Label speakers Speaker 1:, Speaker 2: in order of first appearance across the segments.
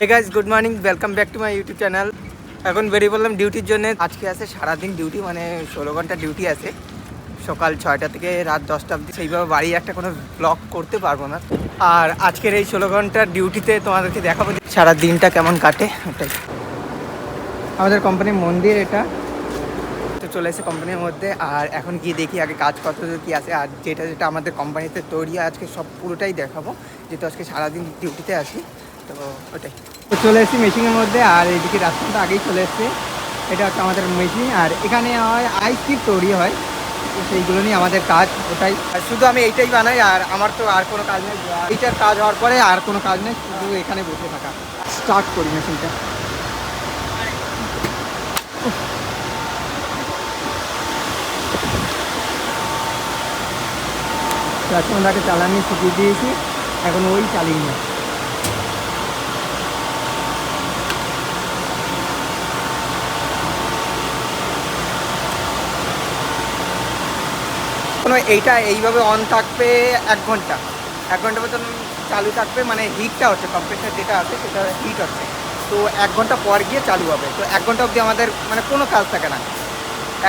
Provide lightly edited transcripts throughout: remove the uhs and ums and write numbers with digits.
Speaker 1: Hey guys, good morning, welcome back to my YouTube channel. এখন বেরিয়ে পড়লাম ডিউটির জন্য। আজকে আছে সারাদিন ডিউটি, মানে 16 ঘন্টা ডিউটি আছে, সকাল 6টা থেকে রাত 10টা অবধি। সেইভাবে বাড়ি একটা কোনো ব্লগ করতে পারবো না। আর আজকের এই 16 ঘন্টার ডিউটিতে তোমাদেরকে দেখাবো যে সারা দিনটা কেমন কাটে। ওটাই আমাদের কোম্পানির মন্দির, এটা তো চলে এসে কোম্পানির মধ্যে। আর এখন গিয়ে দেখি আগে কাজ কত কী আছে, আর যেটা যেটা আমাদের কোম্পানিতে তৈরি আজকে সব পুরোটাই দেখাবো, যেহেতু আজকে সারাদিন ডিউটিতে আছি। তো ওটাই তো চলে এসেছি মেশিনের মধ্যে। আর এইদিকে রাস্তাটা আগেই চলে এসছে, এটা হচ্ছে আমাদের মেশিন। আর এখানে হয় আইসক্রিম তৈরি হয়, তো সেইগুলো নিয়ে আমাদের কাজ। ওটাই আর শুধু আমি এইটাই বানাই, আর আমার তো আর কোনো কাজ নেই। এইটার কাজ হওয়ার পরে আর কোনো কাজ নেই, শুধু এখানে বসে থাকা। স্টার্ট করি মেশিনটা। রাজকুমারটাকে চালানি শিখিয়ে দিয়েছি, এখন ওই চালিয়ে নেয়। এইটা এইভাবে অন থাকবে 1 ঘন্টা, 1 ঘন্টা মতন চালু থাকবে, মানে হিটটা হচ্ছে, কম্প্রেসার যেটা আছে সেটা হিট হচ্ছে। তো 1 ঘন্টা পর গিয়ে চালু হবে। তো 1 ঘন্টা অবধি আমাদের মানে কোনো কাজ থাকে না।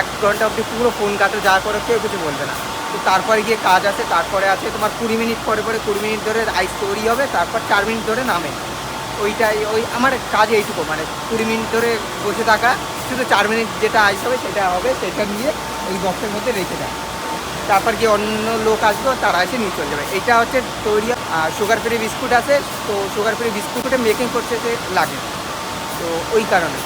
Speaker 1: 1 ঘন্টা অবধি পুরো ফোন কাটে, যা করে কেউ কিছু বলবে না। তো তারপরে গিয়ে কাজ আছে, তারপরে আছে তোমার 20 মিনিট পরে 20 মিনিট ধরে আইস তৈরি হবে, তারপর 4 মিনিট ধরে নামে। ওইটাই ওই আমার কাজ এইটুকু, মানে 20 মিনিট ধরে বসে থাকা, শুধু 4 মিনিট যেটা আইস হবে সেটা হবে, সেটা নিয়ে ওই বক্সের মধ্যে রেখে দেয়। তারপর গিয়ে অন্য লোক আসবে, তারা এসে নিয়ে চলে যাবে। এইটা হচ্ছে তৈরি। আর সুগার ফ্রি বিস্কুট আছে, তো সুগার ফ্রি বিস্কুটে মেকিং করতে লাগে, তো ওই কারণে।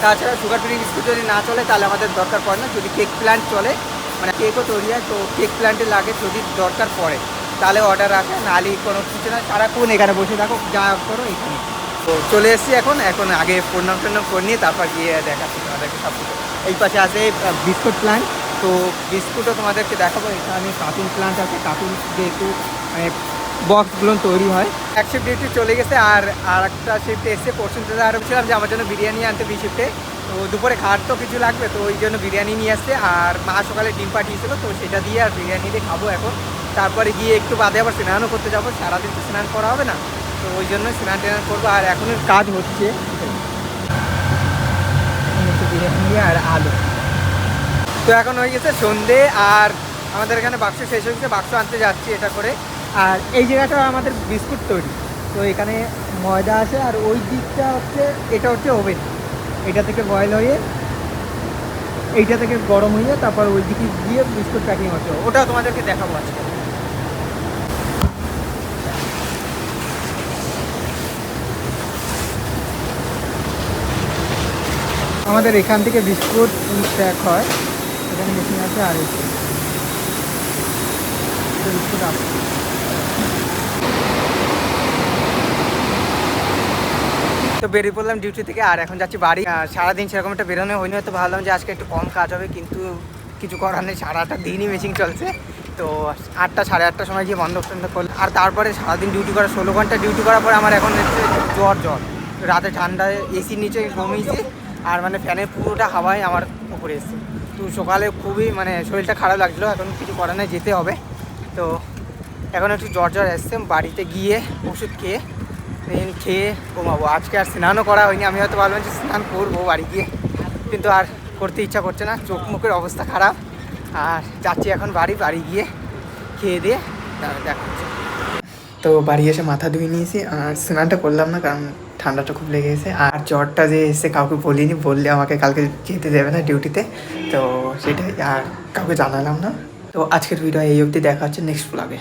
Speaker 1: তাছাড়া সুগার ফ্রি বিস্কুট যদি না চলে তাহলে আমাদের দরকার পড়ে না। যদি কেক প্ল্যান্ট চলে, মানে কেকও তৈরি হয়, তো কেক প্ল্যান্টে লাগে যদি দরকার পড়ে, তাহলে অর্ডার আসে। নাহলে কোনো কিছু না, সারাক্ষণ এখানে বসে থাকো, যা করো এখানে। তো চলে এসেছি এখন আগে প্রণাম করে নিয়ে তারপর গিয়ে দেখাচ্ছি তোমাদেরকে সব কিছু। এই পাশে আছে বিস্কুট প্ল্যান্ট, তো বিস্কুটও তোমাদেরকে দেখাবো। এখানে কার্টুন প্ল্যান্ট আছে, কার্টুন যেহেতু মানে বক্সগুলো তৈরি হয়। এক শিফট ডিউটি চলে গেছে, আর একটা শিফট এসে পোর্শন থেকে আরও ছিলাম যে আমার জন্য বিরিয়ানি আনতে বি শিফটে। তো দুপুরে খাওয়ার তো কিছু লাগবে, তো ওই জন্য বিরিয়ানি নিয়ে আসছে। আর মা সকালে ডিম পাঠিয়েছিল, তো সেটা দিয়ে আর বিরিয়ানি দিয়ে খাবো এখন। তারপরে গিয়ে একটু বাদে আবার স্নানও করতে যাবো, সারাদিন তো স্নান করা হবে না, তো ওই জন্য স্নান টেনান করবো। আর এখনের কাজ হচ্ছে বিরিয়ানি আর আলু। তো এখন হয়ে গেছে সন্ধে, আর আমাদের এখানে বাক্স শেষ হয়ে গেছে, বাক্স আনতে যাচ্ছি এটা করে। আর এই জায়গাটা আমাদের বিস্কুট তৈরি, তো এখানে ময়দা আছে। আর ওই দিকটা হচ্ছে, এটা হচ্ছে ওভেন, এটা থেকে বয়েল হয়ে এইটা থেকে গরম হয়ে তারপর ওই দিকে গিয়ে বিস্কুট প্যাকিং হচ্ছে, ওটাও তোমাদেরকে দেখাবো আজকে। আমাদের এখান থেকে বিস্কুট প্যাক হয়, এখানে মেশিন আছে। আর বিস্কুট আছে। তো বেরিয়ে পড়লাম ডিউটি থেকে, আর এখন যাচ্ছি বাড়ি। সারাদিন সেরকম একটা বেরোনো হয়নি, হয়তো ভাবলাম যে আজকে একটু কম কাজ হবে, কিন্তু কিছু করার নেই, সারাটা দিনই মেশিন চলছে। তো 8টা সাড়ে 8টার সময় গিয়ে বন্ধ করলাম। আর তারপরে সারাদিন ডিউটি করা, 16 ঘন্টা ডিউটি করার পরে আমার এখন হচ্ছে জ্বর। রাতে ঠান্ডায় এসির নিচে ঘুমিয়েছি, আর মানে ফ্যানের পুরোটা হাওয়ায় আমার উপরে এসেছে। তো সকালে খুবই মানে শরীরটা খারাপ লাগছিলো, এখন কিছু করার নেই, যেতে হবে। তো এখন একটু জ্বর এসছে, বাড়িতে গিয়ে ওষুধ খেয়ে ঘুমাবো। আজকে আর স্নানও করা হয়নি, আমি হয়তো ভাবলাম যে স্নান করবো বাড়ি গিয়ে, কিন্তু আর করতে ইচ্ছা করছে না, চোখ মুখের অবস্থা খারাপ। আর যাচ্ছি এখন বাড়ি গিয়ে খেয়ে দিয়ে দেখাচ্ছি। তো বাড়ি এসে মাথা ধুয়ে নিয়েছি, আর স্নানটা করলাম না কারণ ঠান্ডাটা খুব লেগে গেছে। আর জ্বরটা যে এসে কাউকে বলিনি, বললে আমাকে কালকে যেতে দেবে না ডিউটিতে, তো সেটাই আর কাউকে জানালাম না। তো আজকের ভিডিও এই অবধি, দেখা হচ্ছে নেক্সট ব্লগে।